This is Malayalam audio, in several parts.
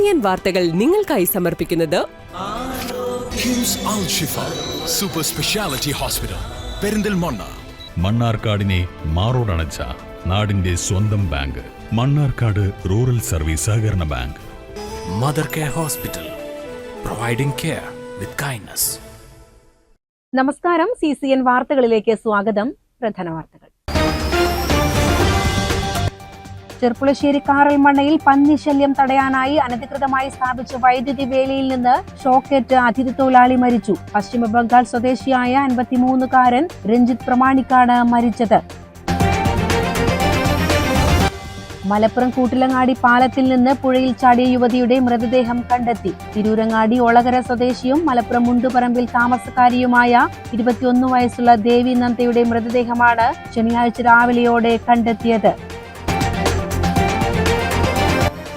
CCN വാർത്തകൾ നിങ്ങൾക്കായി സമർപ്പിക്കുന്നത് കിംസ് അൽ ഷിഫ സൂപ്പർ സ്പെഷ്യാലിറ്റി ഹോസ്പിറ്റൽ പെരിന്തൽമണ്ണ. മണ്ണാർക്കാടിനെ മാറോടണച്ച നാടിന്റെ സ്വന്തം ബാങ്ക് മണ്ണാർക്കാട് റൂറൽ സർവീസ് സഹകരണ bank. Mother care hospital, providing care with kindness. നമസ്കാരം. CCN വാർത്തകളിലേക്ക് സ്വാഗതം. പ്രധാന വാർത്തകൾ. ചെർപ്പുളശ്ശേരി കാറൽമണ്ണയിൽ പന്നിശല്യം തടയാനായി അനധികൃതമായി സ്ഥാപിച്ച വൈദ്യുതി വേലിയിൽ നിന്ന് ഷോക്കേറ്റ് അതിഥി തൊഴിലാളി മരിച്ചു. പശ്ചിമബംഗാൾ സ്വദേശിയായ 53-കാരൻ രഞ്ജിത്ത് പ്രമാണിക്കാണ് മരിച്ചത്. മലപ്പുറം കൂട്ടിലങ്ങാടി പാലത്തിൽ നിന്ന് പുഴയിൽ ചാടിയ യുവതിയുടെ മൃതദേഹം കണ്ടെത്തി. തിരൂരങ്ങാടി ഒളകര സ്വദേശിയും മലപ്പുറം മുണ്ടുപറമ്പിൽ താമസക്കാരിയുമായ 21 വയസ്സുള്ള ദേവി നന്ദയുടെ മൃതദേഹമാണ് ശനിയാഴ്ച രാവിലെയോടെ കണ്ടെത്തിയത്.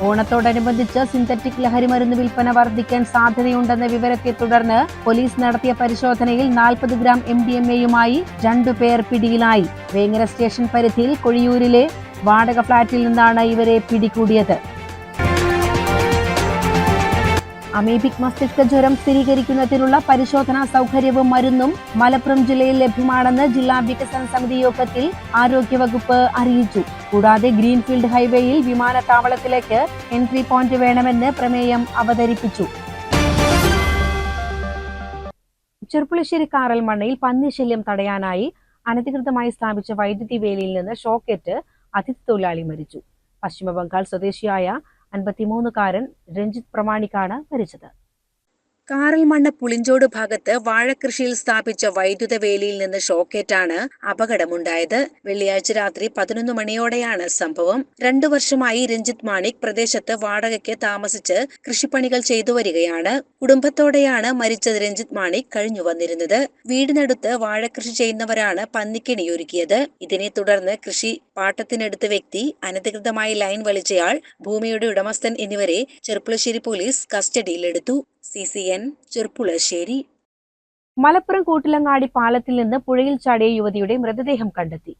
ഓണത്തോടനുബന്ധിച്ച് സിന്തറ്റിക് ലഹരിമരുന്ന് വിൽപ്പന വർദ്ധിക്കാൻ സാധ്യതയുണ്ടെന്ന വിവരത്തെ തുടർന്ന് പോലീസ് നടത്തിയ പരിശോധനയിൽ 40 ഗ്രാം MDMA-യുമായി 2 പേർ പിടിയിലായി. വേങ്ങര സ്റ്റേഷൻ പരിധിയിൽ കൊഴിയൂരിലെ വാടക ഫ്ളാറ്റിൽ നിന്നാണ് ഇവരെ പിടികൂടിയത്. അമീബിക് മസ്തിഷ്ക ജ്വരം സ്ഥിരീകരിക്കുന്നതിനുള്ള പരിശോധനാ സൗകര്യവും മരുന്നും മലപ്പുറം ജില്ലയിൽ ലഭ്യമാണെന്ന് ജില്ലാ വികസന സമിതി യോഗത്തിൽ ആരോഗ്യവകുപ്പ് അറിയിച്ചു. കൂടാതെ ഗ്രീൻഫീൽഡ് ഹൈവേയിൽ വിമാനത്താവളത്തിലേക്ക് എൻട്രി പോയിന്റ് വേണമെന്ന് പ്രമേയം അവതരിപ്പിച്ചു. ചെർപ്പുളശ്ശേരി കാറൽമണ്ണയിൽ പന്നിശല്യം തടയാനായി അനധികൃതമായി സ്ഥാപിച്ച വൈദ്യുതി വേലിയിൽ നിന്ന് ഷോക്കേറ്റ് അതിഥി തൊഴിലാളി മരിച്ചു. പശ്ചിമബംഗാൾ സ്വദേശിയായ 53-കാരൻ രഞ്ജിത്ത് പ്രമാണിക്കാണ് മരിച്ചത്. കാറൽമണ്ണ പുളിഞ്ചോട് ഭാഗത്ത് വാഴകൃഷിയിൽ സ്ഥാപിച്ച വൈദ്യുത വേലിയിൽ നിന്ന് ഷോക്കേറ്റാണ് അപകടമുണ്ടായത്. വെള്ളിയാഴ്ച രാത്രി 11 മണിയോടെയാണ് സംഭവം. 2 വർഷമായി രഞ്ജിത്ത് മാണിക് പ്രദേശത്ത് വാടകയ്ക്ക് താമസിച്ച് കൃഷിപ്പണികൾ ചെയ്തു വരികയാണ്. കുടുംബത്തോടെയാണ് മരിച്ചത്. രഞ്ജിത്ത് മാണിക് കഴിഞ്ഞു വന്നിരുന്നത്. വീടിനടുത്ത് വാഴകൃഷി ചെയ്യുന്നവരാണ് പന്നിക്കെണിയൊരുക്കിയത്. ഇതിനെ തുടർന്ന് കൃഷി പാട്ടത്തിനെടുത്ത വ്യക്തി, അനധികൃതമായി ലൈൻ വലിച്ചയാൾ, ഭൂമിയുടെ ഉടമസ്ഥൻ എന്നിവരെ ചെർപ്പുളശ്ശേരി പോലീസ് കസ്റ്റഡിയിലെടുത്തു. CCN ചെർപ്പുളശ്ശേരി. മലപ്പുറം കൂട്ടിലങ്ങാടി പാലത്തിൽ നിന്ന് പുഴയിൽ ചാടിയ യുവതിയുടെ മൃതദേഹം കണ്ടെത്തി.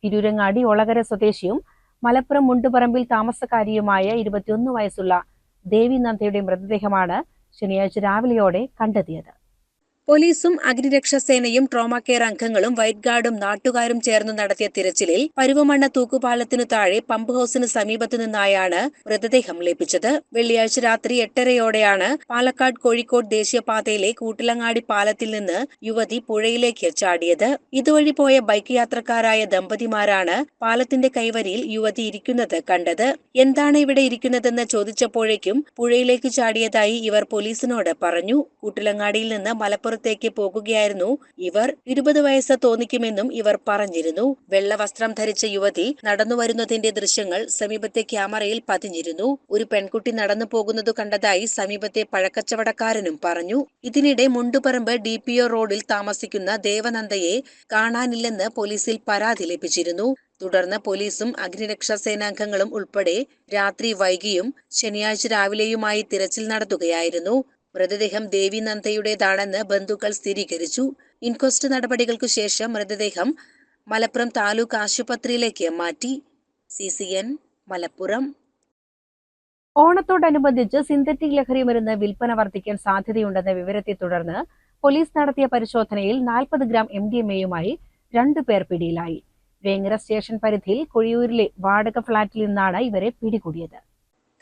തിരൂരങ്ങാടി ഒളകര സ്വദേശിയും മലപ്പുറം മുണ്ടുപറമ്പിൽ താമസക്കാരിയുമായ 21 വയസ്സുള്ള ദേവി നന്ദയുടെ മൃതദേഹമാണ് ശനിയാഴ്ച രാവിലെയോടെ കണ്ടെത്തിയത്. പോലീസും അഗ്നിരക്ഷാസേനയും ട്രോമ കെയർ അംഗങ്ങളും വൈറ്റ് ഗാർഡും നാട്ടുകാരും ചേർന്ന് നടത്തിയ തിരച്ചിലിൽ പരുവമണ്ണ തൂക്കുപാലത്തിനു താഴെ പമ്പ് ഹൌസിന് സമീപത്തു നിന്നായാണ് മൃതദേഹം ലഭിച്ചത്. വെള്ളിയാഴ്ച രാത്രി 8:30യോടെയാണ് പാലക്കാട് കോഴിക്കോട് ദേശീയപാതയിലെ കൂട്ടിലങ്ങാടി പാലത്തിൽ നിന്ന് യുവതി പുഴയിലേക്ക് ചാടിയത്. ഇതുവഴി പോയ ബൈക്ക് യാത്രക്കാരായ ദമ്പതിമാരാണ് പാലത്തിന്റെ കൈവരിയിൽ യുവതി ഇരിക്കുന്നത് കണ്ടത്. എന്താണ് ഇവിടെ ഇരിക്കുന്നതെന്ന് ചോദിച്ചപ്പോഴേക്കും പുഴയിലേക്ക് ചാടിയതായി ഇവർ പോലീസിനോട് പറഞ്ഞു. കൂട്ടിലങ്ങാടിയിൽ നിന്ന് മലപ്പുറത്തേക്ക് പോകുകയായിരുന്നു ഇവർ. 20 വയസ്സ് തോന്നിക്കുമെന്നും ഇവർ പറഞ്ഞിരുന്നു. വെള്ള വസ്ത്രം ധരിച്ച യുവതി നടന്നുവരുന്നതിന്റെ ദൃശ്യങ്ങൾ സമീപത്തെ ക്യാമറയിൽ പതിഞ്ഞിരുന്നു. ഒരു പെൺകുട്ടി നടന്നു പോകുന്നതു കണ്ടതായി സമീപത്തെ പഴക്കച്ചവടക്കാരനും പറഞ്ഞു. ഇതിനിടെ മുണ്ടുപറമ്പ് DPO റോഡിൽ താമസിക്കുന്ന ദേവനന്ദയെ കാണാനില്ലെന്ന് പോലീസിൽ പരാതി ലഭിച്ചിരുന്നു. തുടർന്ന് പോലീസും അഗ്നിരക്ഷാസേനാംഗങ്ങളും ഉൾപ്പെടെ രാത്രി വൈകിയും ശനിയാഴ്ച രാവിലെയുമായി തിരച്ചിൽ നടത്തുകയായിരുന്നു. മൃതദേഹം ദേവി നന്ദയുടേതാണെന്ന് ബന്ധുക്കൾ സ്ഥിരീകരിച്ചു. ഇൻക്വസ്റ്റ് നടപടികൾക്കു ശേഷം മൃതദേഹം മലപ്പുറം താലൂക്ക് ആശുപത്രിയിലേക്ക് മാറ്റി. CCN മലപ്പുറം. ഓണത്തോടനുബന്ധിച്ച് സിന്തറ്റിക് ലഹരിമരുന്ന് വിൽപ്പന വർദ്ധിക്കാൻ സാധ്യതയുണ്ടെന്ന വിവരത്തെ തുടർന്ന് പോലീസ് നടത്തിയ പരിശോധനയിൽ 40 ഗ്രാം MDMA-യുമായി 2 പേർ പിടിയിലായി. വേങ്ങര സ്റ്റേഷൻ പരിധിയിൽ കൊഴിയൂരിലെ വാടക ഫ്ളാറ്റിൽ നിന്നാണ് ഇവരെ പിടികൂടിയത്.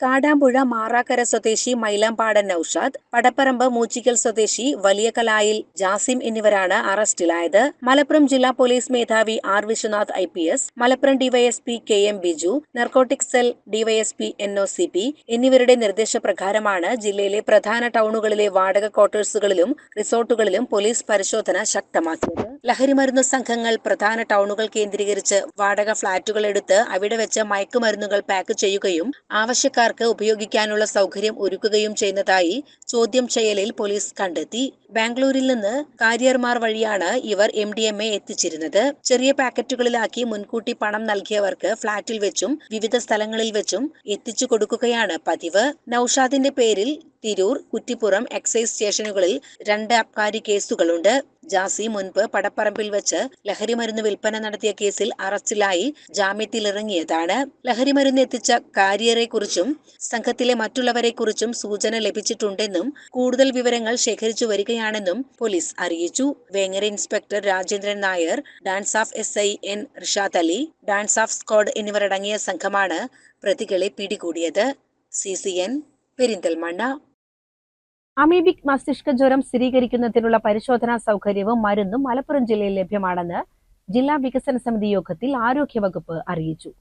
കാടാമ്പുഴ മാറാക്കര സ്വദേശി മൈലാമ്പാടൻ നൌഷാദ്, പടപ്പറമ്പ് മൂച്ചിക്കൽ സ്വദേശി വലിയ കലായിൽ ജാസിം എന്നിവരാണ് അറസ്റ്റിലായത്. മലപ്പുറം ജില്ലാ പോലീസ് മേധാവി R. Vishwanath IPS, Malappuram DYSP KM Biju, narcotic cell DYSP NOCP എന്നിവരുടെ നിർദ്ദേശപ്രകാരമാണ് ജില്ലയിലെ പ്രധാന ടൗണുകളിലെ വാടക ക്വാർട്ടേഴ്സുകളിലും റിസോർട്ടുകളിലും പോലീസ് പരിശോധന ശക്തമാക്കിയത്. ലഹരിമരുന്ന് സംഘങ്ങൾ പ്രധാന ടൗണുകൾ കേന്ദ്രീകരിച്ച് വാടക ഫ്ളാറ്റുകൾ എടുത്ത് അവിടെ വെച്ച് മയക്കുമരുന്നുകൾ പാക്ക് ചെയ്യുകയും ആവശ്യക്കാർക്ക് ഉപയോഗിക്കാനുള്ള സൗകര്യം ഒരുക്കുകയും ചെയ്യുന്നതായി ചോദ്യം ചെയ്യലിൽ പോലീസ് കണ്ടെത്തി. ബാംഗ്ലൂരിൽ നിന്ന് കാരിയർമാർ വഴിയാണ് ഇവർ MDMA എത്തിച്ചിരുന്നത്. ചെറിയ പാക്കറ്റുകളിലാക്കി മുൻകൂട്ടി പണം നൽകിയവർക്ക് ഫ്ളാറ്റിൽ വെച്ചും വിവിധ സ്ഥലങ്ങളിൽ വെച്ചും എത്തിച്ചു കൊടുക്കുകയാണ് പതിവ്. നൌഷാദിന്റെ പേരിൽ തിരൂർ, കുറ്റിപ്പുറം എക്സൈസ് സ്റ്റേഷനുകളിൽ 2 അബ്കാരി കേസുകളുണ്ട്. ജാസി മുൻപ് പടപ്പറമ്പിൽ വെച്ച് ലഹരിമരുന്ന് വിൽപ്പന നടത്തിയ കേസിൽ അറസ്റ്റിലായി ജാമ്യത്തിലിറങ്ങിയതാണ്. ലഹരിമരുന്ന് എത്തിച്ച കാരിയറെക്കുറിച്ചും സംഘത്തിലെ മറ്റുള്ളവരെക്കുറിച്ചും സൂചന ലഭിച്ചിട്ടുണ്ടെന്നും കൂടുതൽ വിവരങ്ങൾ ശേഖരിച്ചു വരികയാണെന്നും പോലീസ് അറിയിച്ചു. Vengara inspector Rajendran Nair, dance of SI N Rishad Ali, dance of squad എന്നിവരടങ്ങിയ സംഘമാണ് പ്രതികളെ പിടികൂടിയത്. CCN പെരിന്തൽമണ്ണ. അമീബിക് മസ്തിഷ്ക ജ്വരം സ്ഥിരീകരിക്കുന്നതിനുള്ള പരിശോധനാ സൗകര്യവും മരുന്നും മലപ്പുറം ജില്ലയിൽ ലഭ്യമാണെന്ന് ജില്ലാ വികസന സമിതി യോഗത്തിൽ ആരോഗ്യവകുപ്പ് അറിയിച്ചു.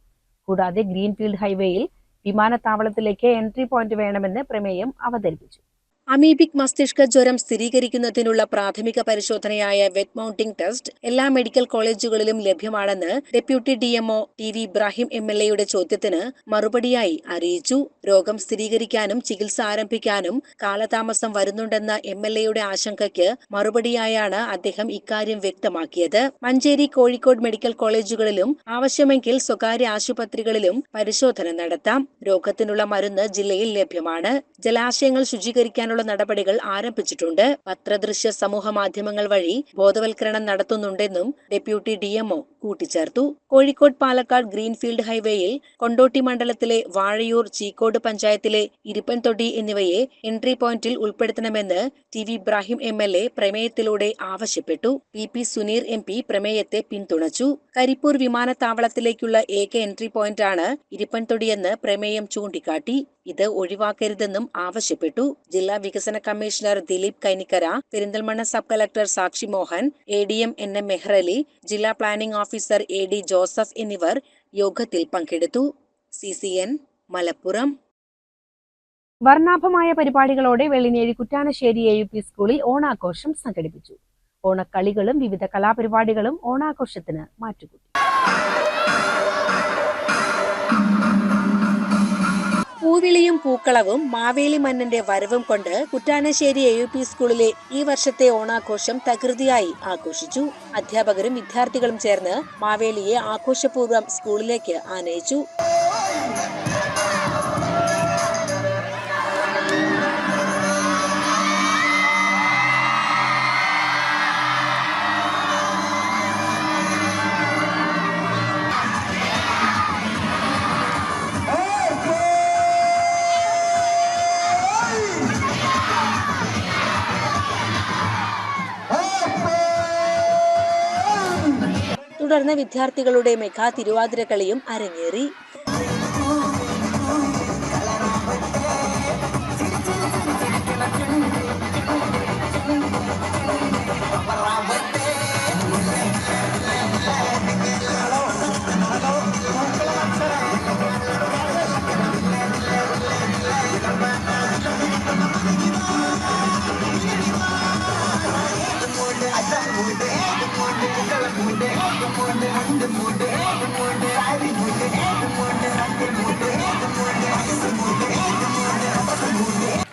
കൂടാതെ ഗ്രീൻഫീൽഡ് ഹൈവേയിൽ വിമാനത്താവളത്തിലേക്ക് എൻട്രി പോയിന്റ് വേണമെന്ന് പ്രമേയം അവതരിപ്പിച്ചു. അമീബിക് മസ്തിഷ്ക ജ്വരം സ്ഥിരീകരിക്കുന്നതിനുള്ള പ്രാഥമിക പരിശോധനയായ വെറ്റ് മൗണ്ടിംഗ് ടെസ്റ്റ് എല്ലാ മെഡിക്കൽ കോളേജുകളിലും ലഭ്യമാണെന്ന് deputy DMO TV Ibrahim MLA ചോദ്യത്തിന് മറുപടിയായി അറിയിച്ചു. രോഗം സ്ഥിരീകരിക്കാനും ചികിത്സ ആരംഭിക്കാനും കാലതാമസം വരുന്നുണ്ടെന്ന MLA ആശങ്കയ്ക്ക് മറുപടിയായാണ് അദ്ദേഹം ഇക്കാര്യം വ്യക്തമാക്കിയത്. മഞ്ചേരി, കോഴിക്കോട് മെഡിക്കൽ കോളേജുകളിലും ആവശ്യമെങ്കിൽ സ്വകാര്യ ആശുപത്രികളിലും പരിശോധന നടത്താം. രോഗത്തിനുള്ള മരുന്ന് ജില്ലയിൽ ലഭ്യമാണ്. ജലാശയങ്ങൾ ശുചീകരിക്കാൻ നടപടികൾ ആരംഭിച്ചിട്ടുണ്ട്. പത്രദൃശ്യ സമൂഹ മാധ്യമങ്ങൾ വഴി ബോധവൽക്കരണം നടത്തുന്നുണ്ടെന്നും ഡെപ്യൂട്ടി DMO കൂട്ടിച്ചേർത്തു. കോഴിക്കോട് പാലക്കാട് ഗ്രീൻഫീൽഡ് ഹൈവേയിൽ കൊണ്ടോട്ടി മണ്ഡലത്തിലെ വാഴയൂർ, ചീക്കോട് പഞ്ചായത്തിലെ ഇരിപ്പൻതൊടി എന്നിവയെ എൻട്രി പോയിന്റിൽ ഉൾപ്പെടുത്തണമെന്ന് TV ഇബ്രാഹിം MLA പ്രമേയത്തിലൂടെ ആവശ്യപ്പെട്ടു. PP സുനീർ MP പ്രമേയത്തെ പിന്തുണച്ചു. കരിപ്പൂർ വിമാനത്താവളത്തിലേക്കുള്ള ഏക എൻട്രി പോയിന്റാണ് ഇരിപ്പൻതൊടിയെന്ന് പ്രമേയം ചൂണ്ടിക്കാട്ടി. ഇത് ഒഴിവാക്കരുതെന്നും ആവശ്യപ്പെട്ടു. ജില്ലാ വികസന commissioner Dileep Kainikkara, Perinthalmanna sub collector Sakshi Mohan, ADM NM Mehrali, ജില്ലാ പ്ലാനിംഗ് ഓഫീസർ AD ജോസഫ് എന്നിവർ യോഗത്തിൽ പങ്കെടുത്തു. CCN മലപ്പുറം. വർണ്ണാഭമായ പരിപാടികളോടെ വെള്ളിനേഴി കുറ്റാനശ്ശേരി AUP സ്കൂളിൽ ഓണാഘോഷം സംഘടിപ്പിച്ചു. ഓണക്കളികളും വിവിധ കലാപരിപാടികളും ഓണാഘോഷത്തിന് മാറ്റുകൂട്ടി. പൂവിളിയും പൂക്കളവും മാവേലി മന്നന്റെ വരവും കൊണ്ട് കുറ്റാനശ്ശേരി AUP സ്കൂളിലെ ഈ വർഷത്തെ ഓണാഘോഷം തകൃതിയായി ആഘോഷിച്ചു. അധ്യാപകരും വിദ്യാർത്ഥികളും ചേർന്ന് മാവേലിയെ ആഘോഷപൂർവ്വം സ്കൂളിലേക്ക് ആനയിച്ചു. തുടർന്ന് വിദ്യാർത്ഥികളുടെ മെഗാ തിരുവാതിരക്കളിയും അരങ്ങേറി.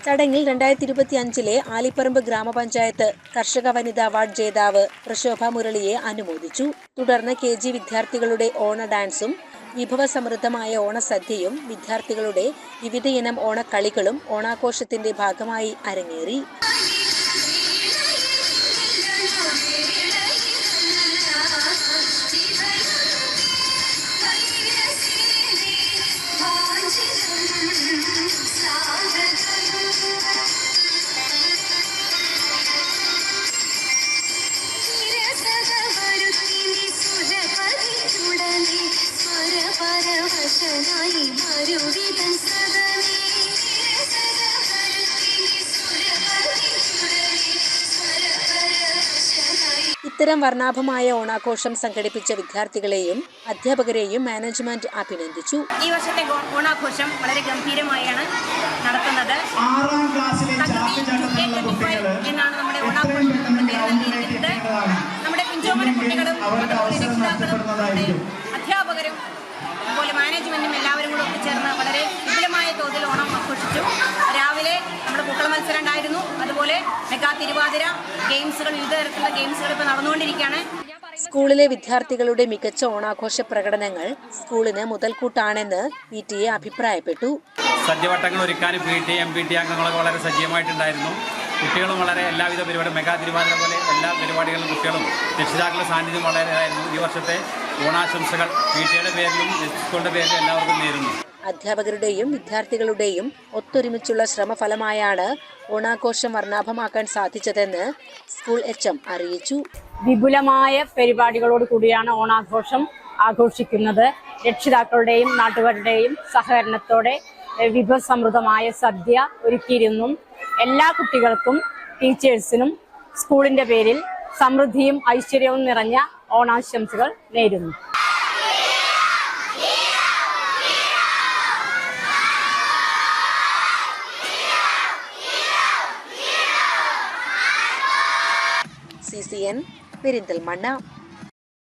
ചടങ്ങിൽ 2025 ആലിപ്പറമ്പ് ഗ്രാമപഞ്ചായത്ത് കർഷക വനിതാ അവാർഡ് ജേതാവ് പ്രശോഭ മുരളിയെ അനുമോദിച്ചു. തുടർന്ന് KG വിദ്യാർത്ഥികളുടെ ഓണ ഡാൻസും വിഭവസമൃദ്ധമായ ഓണസദ്യയും വിദ്യാർത്ഥികളുടെ വിവിധയിനം ഓണക്കളികളും ഓണാഘോഷത്തിന്റെ ഭാഗമായി അരങ്ങേറി. ഇത്തരം വർണ്ണാഭമായ ഓണാഘോഷം സംഘടിപ്പിച്ച വിദ്യാർത്ഥികളെയും അധ്യാപകരെയും മാനേജ്മെന്റ് അഭിനന്ദിച്ചു. ഈ വർഷത്തെ ഓണാഘോഷം വളരെ ഗംഭീരമായാണ് നടത്തുന്നത്. എന്നാണ് നമ്മുടെ ഓണാഘോഷത്തിന്റെ പേര് നൽകിയിരിക്കുന്നത്. നമ്മുടെ പിഞ്ചോമന കുട്ടികളും രക്ഷിതാക്കളും അധ്യാപകരും അതുപോലെ മാനേജ്മെന്റും എല്ലാവരും കൂടെ ഒത്തുചേർന്ന് വളരെ വിപുലമായ തോതിൽ ഓണം ആഘോഷിച്ചു. രാവിലെ നമ്മുടെ പൂക്കള മത്സരം ഉണ്ടായിരുന്നു. അതുപോലെ മെഗാ തിരുവാതിര ഗെയിംസുകൾ, വിവിധ തരത്തിലുള്ള ഗെയിംസുകൾ ഇപ്പോൾ നടന്നുകൊണ്ടിരിക്കുകയാണ്. സ്കൂളിലെ വിദ്യാർത്ഥികളുടെ മികച്ച ഓണാഘോഷ പ്രകടനങ്ങൾ സ്കൂളിന് മുതൽക്കൂട്ടാണെന്ന് PTA അഭിപ്രായപ്പെട്ടു. സദ്യവട്ടങ്ങൾ ഒരുക്കാനും PTA MPT അംഗങ്ങളൊക്കെ വളരെ സജീവമായിട്ടുണ്ടായിരുന്നു. കുട്ടികളും വളരെ എല്ലാവിധ പരിപാടികളും മെഗാ തിരുവാതിര പോലെ എല്ലാ പരിപാടികളിലും കുട്ടികളും രക്ഷിതാക്കളുടെ സാന്നിധ്യം വളരെയായിരുന്നു. ഈ വർഷത്തെ ഓണാശംസകൾ PTA പേരിലും സ്കൂളിൻ്റെ പേരിലും എല്ലാവർക്കും നേരുന്നു. അധ്യാപകരുടെയും വിദ്യാർത്ഥികളുടെയും ഒത്തൊരുമിച്ചുള്ള ശ്രമഫലമായാണ് ഓണാഘോഷം വർണ്ണാഭമാക്കാൻ സാധിച്ചതെന്ന് സ്കൂൾ HM അറിയിച്ചു. വിപുലമായ പരിപാടികളോട് കൂടിയാണ് ഓണാഘോഷം ആഘോഷിക്കുന്നത്. രക്ഷിതാക്കളുടെയും നാട്ടുകാരുടെയും സഹകരണത്തോടെ വിഭവസമൃദ്ധമായ സദ്യ ഒരുക്കിയിരുന്നു. എല്ലാ കുട്ടികൾക്കും ടീച്ചേഴ്സിനും സ്കൂളിന്റെ പേരിൽ സമൃദ്ധിയും ഐശ്വര്യവും നിറഞ്ഞ ഓണാശംസകൾ നേരുന്നു. CCN Perinthalmanna.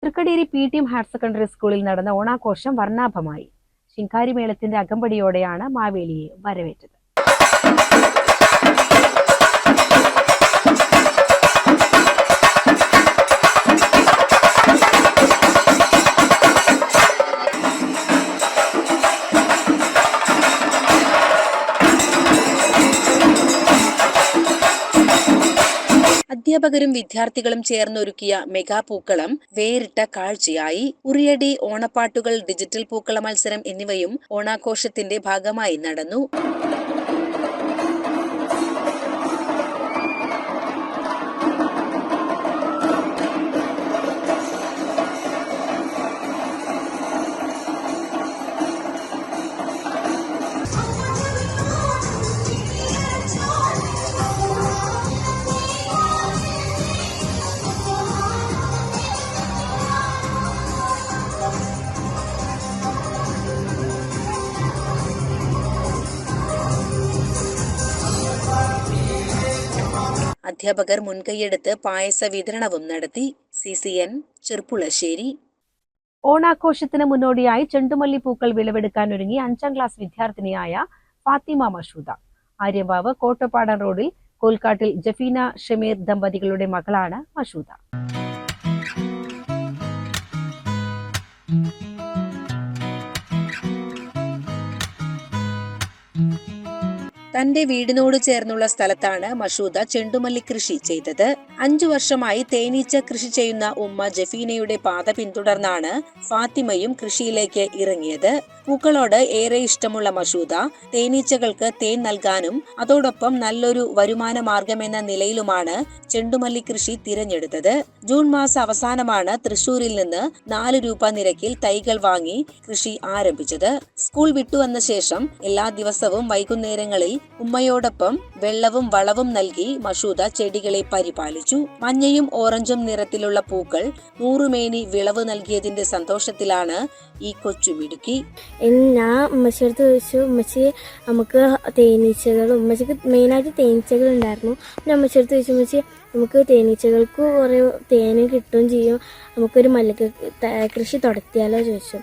Thrikkaderi PTM higher secondary സ്കൂളിൽ നടന്ന ഓണാഘോഷം വർണ്ണാഭമായി. ശിങ്കാരിമേളത്തിന്റെ അകമ്പടിയോടെയാണ് മാവേലിയെ വരവേറ്റത്. അധ്യാപകരും വിദ്യാർത്ഥികളും ചേർന്നൊരുക്കിയ മെഗാ പൂക്കളം വേറിട്ട കാഴ്ചയായി. ഉറിയടി, ഓണപ്പാട്ടുകൾ, ഡിജിറ്റൽ പൂക്കള മത്സരം എന്നിവയും ഓണാഘോഷത്തിന്റെ ഭാഗമായി നടന്നു. അധ്യാപകർ മുൻകൈയെടുത്ത് പായസ വിതരണവും നടത്തി. CCN ചെർപ്പുളശ്ശേരി. ഓണാഘോഷത്തിന് മുന്നോടിയായി ചെണ്ടുമല്ലി പൂക്കൾ വിളവെടുക്കാനൊരുങ്ങി 5ാം ക്ലാസ് വിദ്യാർത്ഥിനിയായ ഫാത്തിമ മഷൂദ. ആര്യമ്പാവ് കോട്ടപ്പാടം റോഡിൽ കോൽക്കാട്ടിൽ ജഫീന ഷമീർ ദമ്പതികളുടെ മകളാണ് മഷൂദ. തന്റെ വീടിനോട് ചേർന്നുള്ള സ്ഥലത്താണ് മഷൂദ ചെണ്ടുമല്ലി കൃഷി ചെയ്തത്. 5 വർഷമായി തേനീച്ച കൃഷി ചെയ്യുന്ന ഉമ്മ ജഫീനയുടെ പാത പിന്തുടർന്നാണ് ഫാത്തിമയും കൃഷിയിലേക്ക് ഇറങ്ങിയത്. പൂക്കളോട് ഏറെ ഇഷ്ടമുള്ള മഷൂദ തേനീച്ചകൾക്ക് തേൻ നൽകാനും അതോടൊപ്പം നല്ലൊരു വരുമാന മാർഗമെന്ന നിലയിലുമാണ് ചെണ്ടുമല്ലി കൃഷി തിരഞ്ഞെടുത്തത്. ജൂൺ മാസ അവസാനമാണ് തൃശൂരിൽ നിന്ന് 4 രൂപ നിരക്കിൽ തൈകൾ വാങ്ങി കൃഷി ആരംഭിച്ചത്. സ്കൂൾ വിട്ടുവന്ന ശേഷം എല്ലാ ദിവസവും വൈകുന്നേരങ്ങളിൽ ഉമ്മയോടൊപ്പം വെള്ളവും വളവും നൽകി മഷൂദ ചെടികളെ പരിപാലിച്ചു. മഞ്ഞയും ഓറഞ്ചും നിറത്തിലുള്ള പൂക്കൾ 100 മേനി വിളവ് നൽകിയതിന്റെ സന്തോഷത്തിലാണ് ഈ കൊച്ചുമിടുക്കി. ഞാൻ ഉമ്മച്ചിയടുത്ത് ചോദിച്ചു, ഉമ്മച്ചി നമുക്ക് തേനീച്ചകളും, ഉമ്മച്ചിക്ക് മെയിനായിട്ട് തേനീച്ചകൾ ഉണ്ടായിരുന്നു. പിന്നെ ഉമ്മച്ചിയടുത്ത് ചോദിച്ചു, ഉമ്മച്ചി നമുക്ക് തേനീച്ചകൾക്ക് കുറേ തേനും കിട്ടുകയും ചെയ്യും, നമുക്കൊരു മല്ലിക കൃഷി തുടത്തിയാലോ ചോദിച്ചു.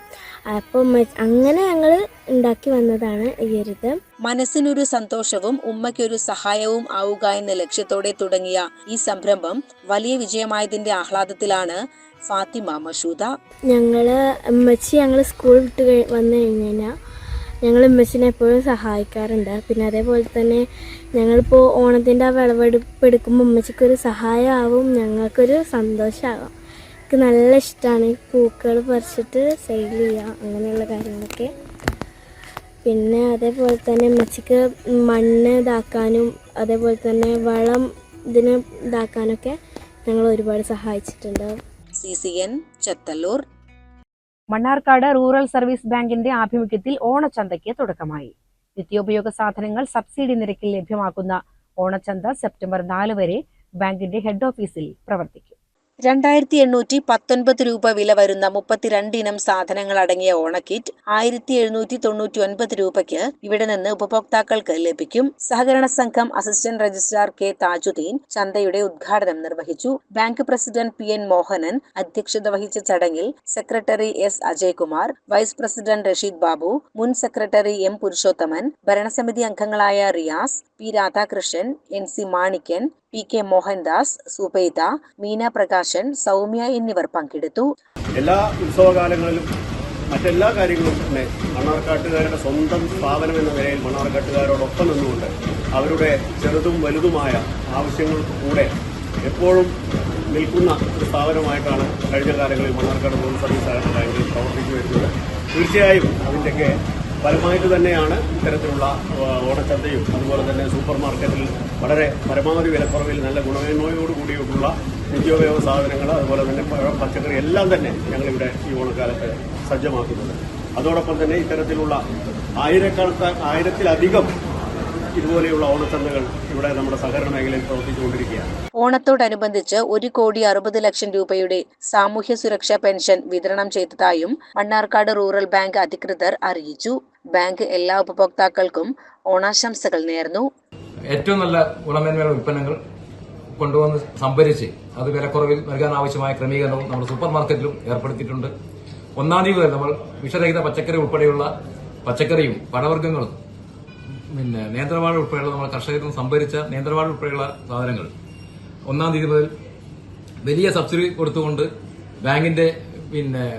അപ്പം അങ്ങനെ ഞങ്ങൾ ഉണ്ടാക്കി വന്നതാണ് ഈ ഒരു ഇത്. മനസ്സിനൊരു സന്തോഷവും ഉമ്മയ്ക്കൊരു സഹായവും ആവുക എന്ന ലക്ഷ്യത്തോടെ തുടങ്ങിയ ഈ സംരംഭം വലിയ വിജയമായതിന്റെ ആഹ്ലാദത്തിലാണ് ഫാത്തിമ മഷൂദ. ഞങ്ങൾ സ്കൂൾ വിട്ട് വന്നു കഴിഞ്ഞാൽ ഞങ്ങൾ ഉമ്മച്ചിനെ എപ്പോഴും സഹായിക്കാറുണ്ട്. പിന്നെ അതേപോലെ തന്നെ ഞങ്ങളിപ്പോൾ ഓണത്തിൻ്റെ ആ വിളവെടുപ്പ് എടുക്കുമ്പോൾ ഉമ്മച്ചിക്കൊരു സഹായമാവും, ഞങ്ങൾക്കൊരു സന്തോഷമാകും. എനിക്ക് നല്ല ഇഷ്ടമാണ് ഈ പൂക്കൾ പറിച്ചിട്ട് സെയിൽ ചെയ്യുക, അങ്ങനെയുള്ള കാര്യങ്ങളൊക്കെ. പിന്നെ അതേപോലെ തന്നെ ഉമ്മച്ചിക്ക് മണ്ണ് ഇതാക്കാനും അതേപോലെ തന്നെ വളം ഇതിന് ഇതാക്കാനൊക്കെ ഞങ്ങൾ ഒരുപാട് സഹായിച്ചിട്ടുണ്ട്. CCN Chathallur. Mannarkkad rural service ബാങ്കിന്റെ ആഭിമുഖ്യത്തിൽ ഓണച്ചന്തയ്ക്ക് തുടക്കമായി. നിത്യോപയോഗ സാധനങ്ങൾ സബ്സിഡി നിരക്കിൽ ലഭ്യമാക്കുന്ന ഓണച്ചന്ത സെപ്റ്റംബർ 4 വരെ ബാങ്കിന്റെ ഹെഡ് ഓഫീസിൽ പ്രവർത്തിക്കും. 2819 രൂപ വില വരുന്ന 32 ഇനം സാധനങ്ങൾ അടങ്ങിയ ഓണക്കിറ്റ് 1799 രൂപയ്ക്ക് ഇവിടെ നിന്ന് ഉപഭോക്താക്കൾക്ക് ലഭിക്കും. സഹകരണ സംഘം അസിസ്റ്റന്റ് രജിസ്ട്രാർ K താജുദ്ദീൻ ചന്തയുടെ ഉദ്ഘാടനം നിർവഹിച്ചു. ബാങ്ക് പ്രസിഡന്റ് PN മോഹനൻ അധ്യക്ഷത വഹിച്ച ചടങ്ങിൽ secretary S Ajaykumar, vice president Rasheed Babu, മുൻ സെക്രട്ടറി M പുരുഷോത്തമൻ, ഭരണസമിതി അംഗങ്ങളായ Riyas, P Radhakrishnan, NC Manikyan, PK Mohandas, Subaida, Meena Prakashan, Soumya എന്നിവർ പങ്കെടുത്തു. എല്ലാ ഉത്സവകാലങ്ങളിലും മറ്റെല്ലാ കാര്യങ്ങളും തന്നെ മണ്ണാർക്കാട്ടുകാരുടെ സ്വന്തം സ്ഥാപനം എന്ന നിലയിൽ മണ്ണാർക്കാട്ടുകാരോടൊപ്പം നിന്നുകൊണ്ട് അവരുടെ ചെറുതും വലുതുമായ ആവശ്യങ്ങൾക്ക് കൂടെ എപ്പോഴും നിൽക്കുന്ന ഒരു സ്ഥാപനമായിട്ടാണ് കഴിഞ്ഞ കാലങ്ങളിൽ മണ്ണാർക്കാട് റൂറൽ സർവീസ് ബാങ്ക് പ്രവർത്തിച്ചു വരുന്നത്. തീർച്ചയായും അതിൻ്റെയൊക്കെ ഫലമായിട്ട് തന്നെയാണ് ഇത്തരത്തിലുള്ള ഓണച്ചന്തയും അതുപോലെ തന്നെ സൂപ്പർ മാർക്കറ്റിൽ വളരെ പരമാവധി വിലക്കുറവിൽ നല്ല ഗുണമേന്മയോട് കൂടിയിട്ടുള്ള നിത്യോപയോഗ സാധനങ്ങൾ അതുപോലെ തന്നെ പച്ചക്കറി എല്ലാം തന്നെ ഞങ്ങളിവിടെ ഈ ഓണക്കാലത്ത് സജ്ജമാക്കുന്നത്. അതോടൊപ്പം തന്നെ ഇത്തരത്തിലുള്ള ആയിരത്തിലധികം ഇതുപോലെയുള്ള ഓണച്ചന്തകൾ ഇവിടെ നമ്മുടെ സഹകരണ മേഖലയിൽ പ്രവർത്തിച്ചുകൊണ്ടിരിക്കുകയാണ്. ഓണത്തോടനുബന്ധിച്ച് 1,60,00,000 രൂപയുടെ സാമൂഹ്യ സുരക്ഷാ പെൻഷൻ വിതരണം ചെയ്തതായും മണ്ണാർക്കാട് റൂറൽ ബാങ്ക് അധികൃതർ അറിയിച്ചു. ബാങ്ക് എല്ലാ ഉപഭോക്താക്കൾക്കും ഓണാശംസകൾ നേർന്നു. ഏറ്റവും നല്ല ഗുണമേന്മയുള്ള ഉൽപ്പന്നങ്ങൾ കൊണ്ടുവന്ന് സംഭരിച്ച് അത് വിലക്കുറവിൽ നൽകാൻ ആവശ്യമായ ക്രമീകരണവും നമ്മുടെ സൂപ്പർ മാർക്കറ്റിലും ഏർപ്പെടുത്തിയിട്ടുണ്ട്. 1-ാം തീയതി മുതൽ നമ്മൾ വിഷരഹിത പച്ചക്കറി ഉൾപ്പെടെയുള്ള പച്ചക്കറിയും പഴവർഗ്ഗങ്ങളും നേന്ത്രവാഴ ഉൾപ്പെടെയുള്ള നമ്മൾ കർഷകരിൽ നിന്ന് സംഭരിച്ച നേന്ത്രവാഴ ഉൾപ്പെടെയുള്ള സാധനങ്ങൾ 1-ാം തീയതി മുതൽ വലിയ സബ്സിഡി കൊടുത്തുകൊണ്ട് ബാങ്കിന്റെ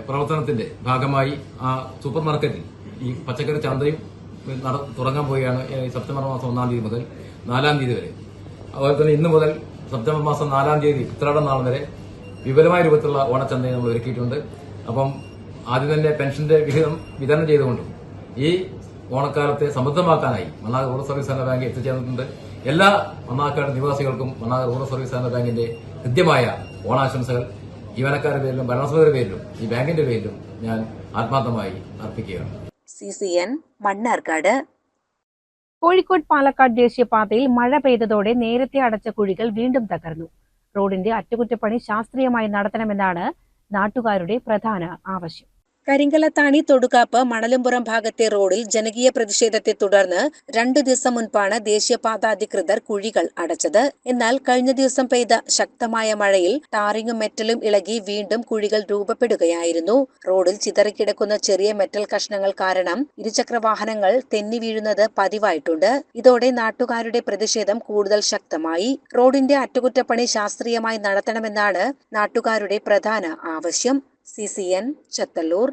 പ്രവർത്തനത്തിന്റെ ഭാഗമായി ആ സൂപ്പർ മാർക്കറ്റിൽ ഈ പച്ചക്കറി ചന്തയും തുടങ്ങാൻ പോവുകയാണ്. സെപ്റ്റംബർ മാസം 1-ാം തീയതി മുതൽ 4-ാം തീയതി വരെ. അതുപോലെ തന്നെ ഇന്ന് മുതൽ സെപ്റ്റംബർ മാസം 4-ാം തീയതി ഉത്രാടം നാൾ വരെ വിപുലമായ രൂപത്തിലുള്ള ഓണച്ചന്തയെ നമ്മൾ ഒരുക്കിയിട്ടുണ്ട്. അപ്പം ആദ്യം തന്നെ പെൻഷന്റെ വിഹിതം വിതരണം ചെയ്തുകൊണ്ടും ഈ ഓണക്കാലത്തെ സമൃദ്ധമാക്കാനായി മണ്ണാർക്കാട് റൂറൽ സർവീസ് സഹകരണ ബാങ്ക് എത്തിച്ചേർന്നിട്ടുണ്ട്. എല്ലാ മണ്ണാർക്കാട് നിവാസികൾക്കും മണ്ണാർക്കാട് റൂറൽ സർവീസ് സഹകരണ ബാങ്കിന്റെ ഹൃദ്യമായ ഓണാശംസകൾ ജീവനക്കാരുടെ പേരിലും ഭരണസമിതിയുടെ പേരിലും ഈ ബാങ്കിന്റെ പേരിലും ഞാൻ ആത്മാർത്ഥമായി അർപ്പിക്കുകയാണ്. CCN മണ്ണാർക്കാട്. കോഴിക്കോട് പാലക്കാട് ദേശീയപാതയിൽ മഴ പെയ്തതോടെ നേരത്തെ അടച്ച കുഴികൾ വീണ്ടും തകർന്നു. റോഡിന്റെ അറ്റകുറ്റപ്പണി ശാസ്ത്രീയമായി നടത്തണമെന്നാണ് നാട്ടുകാരുടെ പ്രധാന ആവശ്യം. കരിങ്കലത്താണി തൊടുകാപ്പ് മണലുംപുറം ഭാഗത്തെ റോഡിൽ ജനകീയ പ്രതിഷേധത്തെ തുടർന്ന് 2 ദിവസം മുൻപാണ് ദേശീയപാത അധികൃതർ കുഴികൾ അടച്ചത്. എന്നാൽ കഴിഞ്ഞ ദിവസം പെയ്ത ശക്തമായ മഴയിൽ ടാറിങ്ങും മെറ്റലും ഇളകി വീണ്ടും കുഴികൾ രൂപപ്പെടുകയായിരുന്നു. റോഡിൽ ചിതറിക്കിടക്കുന്ന ചെറിയ മെറ്റൽ കഷ്ണങ്ങൾ കാരണം ഇരുചക്രവാഹനങ്ങൾ തെന്നി വീഴുന്നത് പതിവായിട്ടുണ്ട്. ഇതോടെ നാട്ടുകാരുടെ പ്രതിഷേധം കൂടുതൽ ശക്തമായി. റോഡിന്റെ അറ്റകുറ്റപ്പണി ശാസ്ത്രീയമായി നടത്തണമെന്നാണ് നാട്ടുകാരുടെ പ്രധാന ആവശ്യം. CCN ചത്തല്ലൂർ.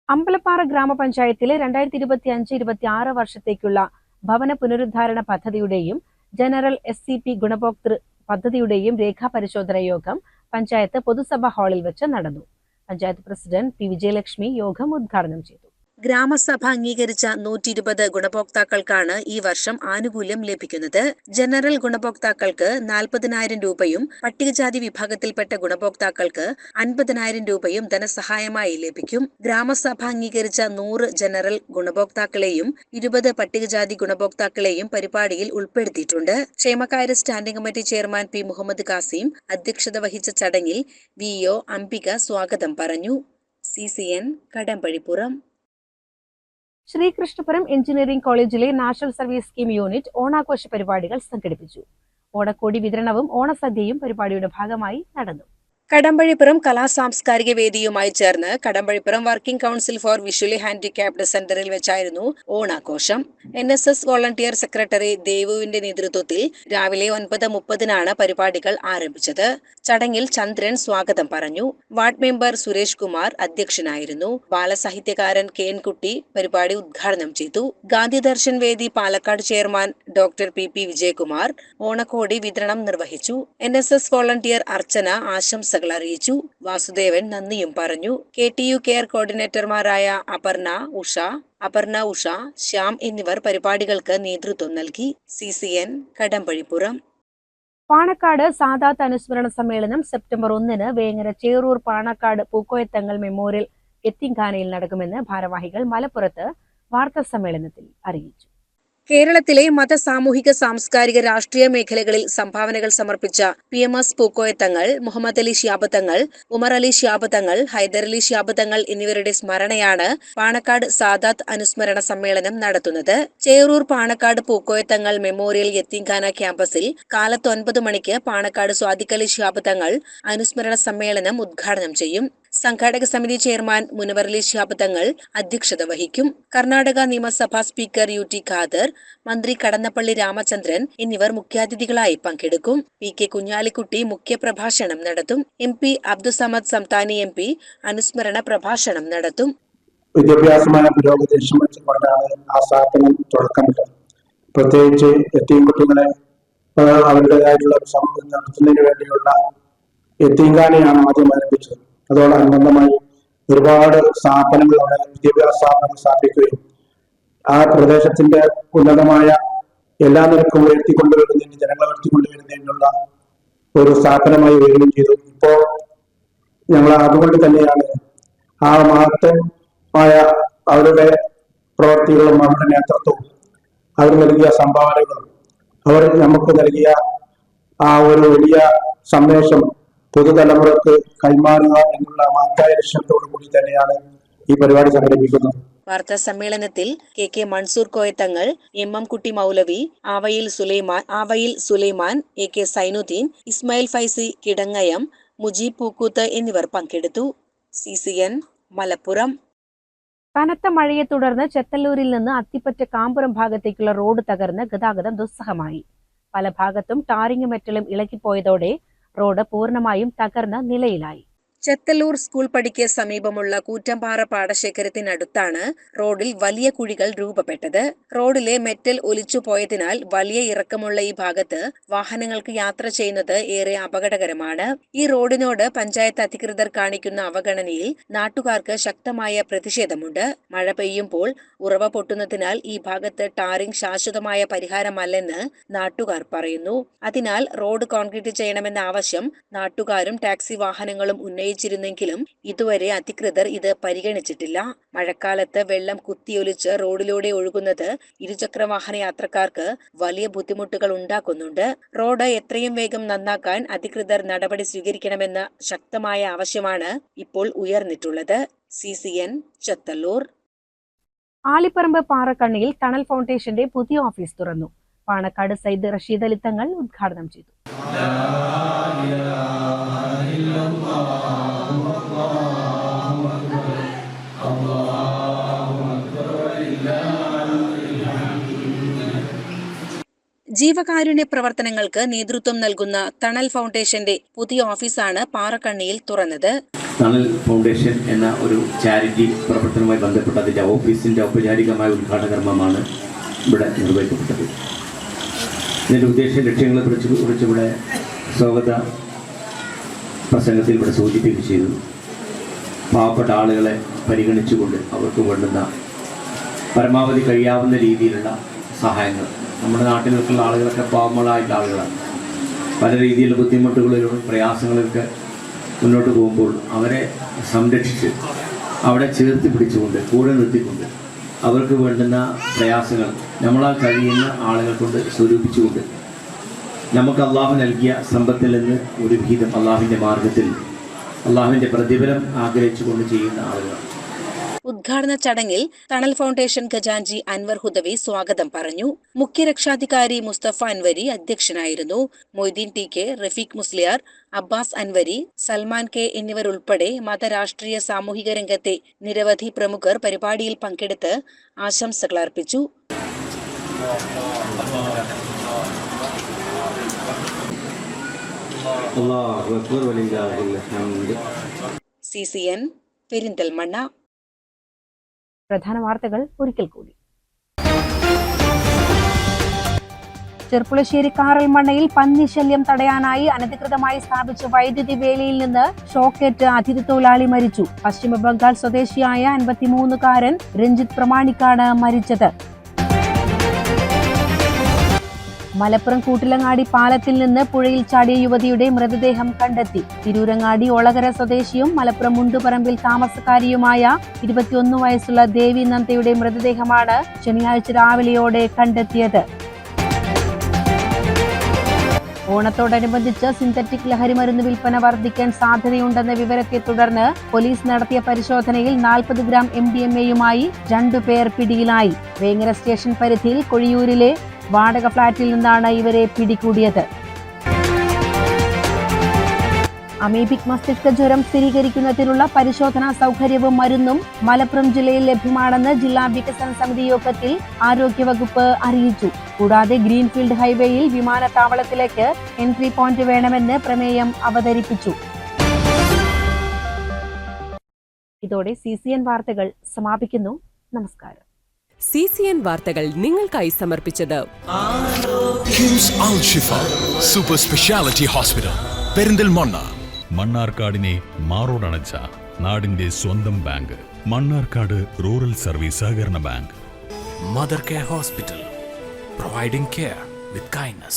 അമ്പലപ്പാറ ഗ്രാമപഞ്ചായത്തിലെ 2025-26 വർഷത്തേക്കുള്ള ഭവന പുനരുദ്ധാരണ പദ്ധതിയുടെയും ജനറൽ SCP ഗുണഭോക്തൃ പദ്ധതിയുടെയും രേഖാപരിശോധന യോഗം പഞ്ചായത്ത് പൊതുസഭാ ഹാളിൽ വെച്ച് നടന്നു. Panchayat president P. വിജയലക്ഷ്മി യോഗം ഉദ്ഘാടനം ചെയ്തു. ഗ്രാമസഭ അംഗീകരിച്ച 120 ഗുണഭോക്താക്കൾക്കാണ് ഈ വർഷം ആനുകൂല്യം ലഭിക്കുന്നത്. ജനറൽ ഗുണഭോക്താക്കൾക്ക് 40,000 രൂപയും പട്ടികജാതി വിഭാഗത്തിൽപ്പെട്ട ഗുണഭോക്താക്കൾക്ക് 50,000 രൂപയും ധനസഹായമായി ലഭിക്കും. ഗ്രാമസഭ അംഗീകരിച്ച 100 ജനറൽ ഗുണഭോക്താക്കളെയും 20 പട്ടികജാതി ഗുണഭോക്താക്കളെയും പരിപാടിയിൽ ഉൾപ്പെടുത്തിയിട്ടുണ്ട്. ക്ഷേമകാര്യ standing committee chairman P. Muhammad Kasim അധ്യക്ഷത വഹിച്ച ചടങ്ങിൽ VO അംബിക സ്വാഗതം പറഞ്ഞു. CCN കടമ്പഴിപ്പുറം. ശ്രീകൃഷ്ണപുരം എഞ്ചിനീയറിംഗ് കോളേജിലെ നാഷണൽ സർവീസ് സ്കീം യൂണിറ്റ് ഓണാഘോഷ പരിപാടികൾ സംഘടിപ്പിച്ചു. ഓണക്കോടി വിതരണവും ഓണസദ്യയും പരിപാടിയുടെ ഭാഗമായി നടന്നു. കടമ്പഴിപ്പുറം കലാസാംസ്കാരിക വേദിയുമായി ചേർന്ന് Kadambazhipuram working council for visually handicapped സെന്ററിൽ വെച്ചായിരുന്നു ഓണാഘോഷം. NSS വോളണ്ടിയർ സെക്രട്ടറി ദേവുവിന്റെ നേതൃത്വത്തിൽ രാവിലെ 9:30 പരിപാടികൾ ആരംഭിച്ചത്. ചടങ്ങിൽ ചന്ദ്രൻ സ്വാഗതം പറഞ്ഞു. വാർഡ് മെമ്പർ സുരേഷ് കുമാർ അധ്യക്ഷനായിരുന്നു. ബാലസാഹിത്യകാരൻ KN കുട്ടി പരിപാടി ഉദ്ഘാടനം ചെയ്തു. ഗാന്ധി ദർശൻ വേദി Palakkad chairman doctor PP Vijayakumar ഓണക്കോടി വിതരണം നിർവഹിച്ചു. NSS വോളണ്ടിയർ അർച്ചന ആശംസകൾ അറിയിച്ചു. വാസുദേവൻ നന്ദിയും പറഞ്ഞു. KTU കെയർ കോർഡിനേറ്റർമാരായ അപർണ ഉഷ, ശ്യാം എന്നിവർ പരിപാടികൾക്ക് നേതൃത്വം നൽകി. CCN കടമ്പഴിപ്പുറം. പാണക്കാട് സാദാത്ത് അനുസ്മരണ സമ്മേളനം സെപ്റ്റംബർ 1 വേങ്ങര ചേറൂർ പാണക്കാട് പൂക്കോയത്തങ്ങൾ മെമ്മോറിയൽ യത്തീംഖാനയിൽ നടക്കുമെന്ന് ഭാരവാഹികൾ മലപ്പുറത്ത് വാർത്താ സമ്മേളനത്തിൽ അറിയിച്ചു. കേരളത്തിലെ മത, സാമൂഹിക, സാംസ്കാരിക, രാഷ്ട്രീയ മേഖലകളിൽ സംഭാവനകൾ സമർപ്പിച്ച PMS പൂക്കോയത്തങ്ങൾ, മുഹമ്മദ് അലി ശിഹാബ് തങ്ങൾ, ഉമർ അലി ശിഹാബ് തങ്ങൾ, ഹൈദരലി ശിഹാബ് തങ്ങൾ എന്നിവരുടെ സ്മരണയാണ് പാണക്കാട് സാദാത്ത് അനുസ്മരണ സമ്മേളനം നടത്തുന്നത്. ചേറൂർ പാണക്കാട് പൂക്കോയത്തങ്ങൾ മെമ്മോറിയൽ യത്തീംഖാന ക്യാമ്പസിൽ കാലത്ത് 9 മണിക്ക് പാണക്കാട് സ്വാദിഖ് അലി ശിഹാബ് തങ്ങൾ അനുസ്മരണ സമ്മേളനം ഉദ്ഘാടനം ചെയ്യും. സംഘാടക സമിതി ചെയർമാൻ മുനവർ അലി ശിഹാബ് തങ്ങൾ അധ്യക്ഷത വഹിക്കും. കർണാടക നിയമസഭാ സ്പീക്കർ UT ഖാദർ, മന്ത്രി കടന്നപ്പള്ളി രാമചന്ദ്രൻ എന്നിവർ മുഖ്യാതിഥികളായി പങ്കെടുക്കും. PK കുഞ്ഞാലിക്കുട്ടി മുഖ്യപ്രഭാഷണം നടത്തും. MP അബ്ദുസമദ് സംതാനി MP അനുസ്മരണ പ്രഭാഷണം നടത്തും. വിദ്യാഭ്യാസമായ പുരോഗതി ലക്ഷ്യമിട്ടുകൊണ്ടാണ് ആ സ്ഥാപനം തുടക്കമിട്ടത്. പ്രത്യേകിച്ച് എത്തീം കുട്ടികളെ അവരുടേതായിട്ടുള്ള സമൂഹം നടത്തുന്നതിന് വേണ്ടിയുള്ള എത്തീംഖാനയാണ് ആദ്യം ആരംഭിച്ചത്. അതോടനുബന്ധമായി ഒരുപാട് സ്ഥാപനങ്ങൾ അവിടെ വിദ്യാഭ്യാസ സ്ഥാപനങ്ങൾ സ്ഥാപിക്കുകയും ആ പ്രദേശത്തിന്റെ ഉന്നതമായ എല്ലാ നിരക്കും ഉയർത്തിക്കൊണ്ടുവരുന്നതിന്, ജനങ്ങളെ ഉയർത്തിക്കൊണ്ടുവരുന്നതിനുള്ള ഒരു സ്ഥാപനമായി വരികയും ചെയ്തു. ഇപ്പോൾ ഞങ്ങൾ അതുകൊണ്ട് തന്നെയാണ് ആ മഹത്തമായ അവരുടെ പ്രവർത്തികളും അവരുടെ നേതൃത്വവും അവർ നൽകിയ സംഭാവനകളും അവർ നമുക്ക് നൽകിയ ആ ഒരു വലിയ സന്ദേശം പുതുതലമുറക്ക് കൈമാറുക എന്നുള്ള മഹത്തായ ലക്ഷ്യത്തോടു കൂടി തന്നെയാണ് ഈ പരിപാടി സംഘടിപ്പിക്കുന്നത്. വാർത്താ സമ്മേളനത്തിൽ കെ മൻസൂർ കോയത്തങ്ങൾ, എം കുട്ടി മൗലവി, ആവയിൽ സുലൈമാൻ, AK സൈനുദ്ദീൻ, ഇസ്മായിൽ ഫൈസി കിടങ്ങയം, മുജീബ് പൂക്കൂത്ത് എന്നിവർ പങ്കെടുത്തു. CCN മലപ്പുറം. കനത്ത മഴയെ തുടർന്ന് ചെത്തല്ലൂരിൽ നിന്ന് അത്തിപ്പറ്റ കാമ്പുറം ഭാഗത്തേക്കുള്ള റോഡ് തകർന്ന് ഗതാഗതം ദുസ്സഹമായി. പല ഭാഗത്തും ടാറിങ് മെറ്റലും ഇളകിപ്പോയതോടെ റോഡ് പൂർണ്ണമായും തകർന്ന നിലയിലായി. ചെത്തല്ലൂർ സ്കൂൾ പടിക്ക് സമീപമുള്ള കൂറ്റമ്പാറ പാടശേഖരത്തിനടുത്താണ് റോഡിൽ വലിയ കുഴികൾ രൂപപ്പെട്ടത്. റോഡിലെ മെറ്റൽ ഒലിച്ചുപോയതിനാൽ വലിയ ഇറക്കമുള്ള ഈ ഭാഗത്ത് വാഹനങ്ങൾക്ക് യാത്ര ചെയ്യുന്നത് ഏറെ അപകടകരമാണ്. ഈ റോഡിനോട് പഞ്ചായത്ത് അധികൃതർ കാണിക്കുന്ന അവഗണനയിൽ നാട്ടുകാർക്ക് ശക്തമായ പ്രതിഷേധമുണ്ട്. മഴ പെയ്യുമ്പോൾ ഉറവ പൊട്ടുന്നതിനാൽ ഈ ഭാഗത്ത് ടാറിംഗ് ശാശ്വതമായ പരിഹാരമല്ലെന്ന് നാട്ടുകാർ പറയുന്നു. അതിനാൽ റോഡ് കോൺക്രീറ്റ് ചെയ്യണമെന്ന ആവശ്യം നാട്ടുകാരും ടാക്സി വാഹനങ്ങളും ഉന്നയിച്ചിരുന്നെങ്കിലും ഇതുവരെ അധികൃതർ ഇത് പരിഗണിച്ചിട്ടില്ല. മഴക്കാലത്ത് വെള്ളം കുത്തിയൊലിച്ച് റോഡിലൂടെ ഒഴുകുന്നത് ഇരുചക്രവാഹന യാത്രക്കാർക്ക് വലിയ ബുദ്ധിമുട്ടുകൾ ഉണ്ടാക്കുന്നുണ്ട്. റോഡ് എത്രയും വേഗം നന്നാക്കാൻ അധികൃതർ നടപടി സ്വീകരിക്കണമെന്ന ശക്തമായ ആവശ്യമാണ് ഇപ്പോൾ ഉയർന്നിട്ടുള്ളത്. CCN ചെത്തല്ലൂർ. ആലിപ്പറമ്പ് പാറക്കണ്ണിയിൽ ടണൽ ഫൗണ്ടേഷന്റെ പുതിയ ഓഫീസ് തുറന്നു. പാണക്കാട് സയ്യിദ് റഷീദ് അലി തങ്ങൾ ഉദ്ഘാടനം ചെയ്തു. ജീവകാരുണ്യ പ്രവർത്തനങ്ങൾക്ക് നേതൃത്വം നൽകുന്ന ടണൽ ഫൗണ്ടേഷന്റെ പുതിയ ഓഫീസാണ് പാറക്കണ്ണിയിൽ തുറന്നത്. ടണൽ ഫൗണ്ടേഷൻ എന്ന ഒരു ചാരിറ്റി പ്രവർത്തനവുമായി ബന്ധപ്പെട്ട അതിൻ്റെ ഓഫീസിൻ്റെ ഔപചാരികമായ ഉദ്ഘാടന കർമ്മമാണ് ഇവിടെ നിർവഹിക്കപ്പെട്ടത്. ഇതിൻ്റെ ഉദ്ദേശ ലക്ഷ്യങ്ങളെ കുറിച്ച് ഇവിടെ സ്വാഗത പ്രസംഗത്തിൽ ഇവിടെ സൂചിപ്പിക്കുകയും ചെയ്തു. പാവപ്പെട്ട ആളുകളെ പരിഗണിച്ചുകൊണ്ട് അവർക്ക് വേണ്ടുന്ന പരമാവധി കഴിയാവുന്ന രീതിയിലുള്ള സഹായങ്ങൾ. നമ്മുടെ നാട്ടിലുള്ള ആളുകളൊക്കെ പാവങ്ങളായിട്ടുള്ള ആളുകളാണ്. പല രീതിയിലുള്ള ബുദ്ധിമുട്ടുകളിലും പ്രയാസങ്ങളൊക്കെ മുന്നോട്ട് പോകുമ്പോൾ അവരെ സംരക്ഷിച്ച് അവിടെ ചേർത്ത് പിടിച്ചുകൊണ്ട് കൂടെ നിർത്തിക്കൊണ്ട് അവർക്ക് വേണ്ടുന്ന പ്രയാസങ്ങൾ നമ്മളാൽ കഴിയുന്ന ആളുകൾ കൊണ്ട് സ്വരൂപിച്ചുകൊണ്ട് നമുക്ക് അള്ളാഹു നൽകിയ സമ്പത്തിൽ നിന്ന് ഒരു വിഹിതം അള്ളാഹുവിൻ്റെ മാർഗത്തിൽ അള്ളാഹുവിൻ്റെ പ്രതിഫലം ആഗ്രഹിച്ചുകൊണ്ട് ചെയ്യുന്ന ആളുകളാണ്. ഉദ്ഘാടന ചടങ്ങിൽ ടണൽ ഫൗണ്ടേഷൻ ഖജാൻജി അൻവർ ഹുദവി സ്വാഗതം പറഞ്ഞു. മുഖ്യ രക്ഷാധികാരി മുസ്തഫ അൻവരി അധ്യക്ഷനായിരുന്നു. മൊയ്തീൻ TK, റഫീഖ് മുസ്ലിയാർ, അബ്ബാസ് അൻവരി, സൽമാൻ K എന്നിവരുൾപ്പെടെ മതരാഷ്ട്രീയ സാമൂഹിക രംഗത്തെ നിരവധി പ്രമുഖർ പരിപാടിയിൽ പങ്കെടുത്ത് ആശംസകൾ അർപ്പിച്ചു. CCN പെരിന്തൽമണ്ണ. പ്രധാന വാർത്തകൾ ഒരിക്കൽ കൂടി. ചെർപ്പുളശ്ശേരി കാറൽമണ്ണയിൽ പന്നി ശല്യം തടയാനായി അനധികൃതമായി സ്ഥാപിച്ച വൈദ്യുതി വേലിയിൽ നിന്ന് ഷോക്കേറ്റ് അതിഥി തൊഴിലാളി മരിച്ചു. പശ്ചിമ ബംഗാൾ സ്വദേശിയായ 53-കാരൻ രഞ്ജിത്ത് പ്രമാണിക്കാണ് മരിച്ചത്. മലപ്പുറം കൂട്ടിലങ്ങാടി പാലത്തിൽ നിന്ന് പുഴയിൽ ചാടിയ യുവതിയുടെ മൃതദേഹം കണ്ടെത്തി. തിരൂരങ്ങാടി ഒളകര സ്വദേശിയും മലപ്പുറം മുണ്ടുപറമ്പിൽ താമസക്കാരിയുമായ 21 വയസ്സുള്ള ദേവി നന്ദയുടെ മൃതദേഹമാണ് ശനിയാഴ്ച രാവിലെയോടെ കണ്ടെത്തിയത്. ഓണത്തോടനുബന്ധിച്ച് സിന്തറ്റിക് ലഹരിമരുന്ന് വിൽപ്പന വർദ്ധിക്കാൻ സാധ്യതയുണ്ടെന്ന വിവരത്തെ തുടർന്ന് പോലീസ് നടത്തിയ പരിശോധനയിൽ 40 ഗ്രാം MDMA-യുമായി 2 പേർ പിടിയിലായി. വേങ്ങര സ്റ്റേഷൻ പരിധിയിൽ കൊഴിയൂരിലെ വാടക ഫ്ളാറ്റിൽ നിന്നാണ് ഇവരെ പിടികൂടിയത്. അമീബിക് മസ്തിഷ്ക ജ്വരം സ്ഥിരീകരിക്കുന്നതിനുള്ള പരിശോധനാ സൗകര്യവും മരുന്നും മലപ്പുറം ജില്ലയിൽ ലഭ്യമാണെന്ന് ജില്ലാ വികസന സമിതി യോഗത്തിൽ ആരോഗ്യവകുപ്പ് അറിയിച്ചു. കൂടാതെ ഗ്രീൻഫീൽഡ് ഹൈവേയിൽ വിമാനത്താവളത്തിലേക്ക് എൻട്രി പോയിന്റ് വേണമെന്ന് പ്രമേയം അവതരിപ്പിച്ചു. ഇതോടെ CCN വാർത്തകൾ സമാപിക്കുന്നു. നമസ്കാരം. CCN വാർത്തകൾ നിങ്ങൾക്കായി സമർപ്പിച്ചത് കിംസ് അൽ ഷിഫ സൂപ്പർ സ്പെഷ്യാലിറ്റി ഹോസ്പിറ്റൽ പെരിന്തൽമണ്ണ. മണ്ണാർക്കാടിനെ മാറോടണച്ച നാടിന്റെ സ്വന്തം ബാങ്ക്. മണ്ണാർക്കാട് റൂറൽ സർവീസ് സഹകരണ bank. Mother Care Hospital, providing care with kindness.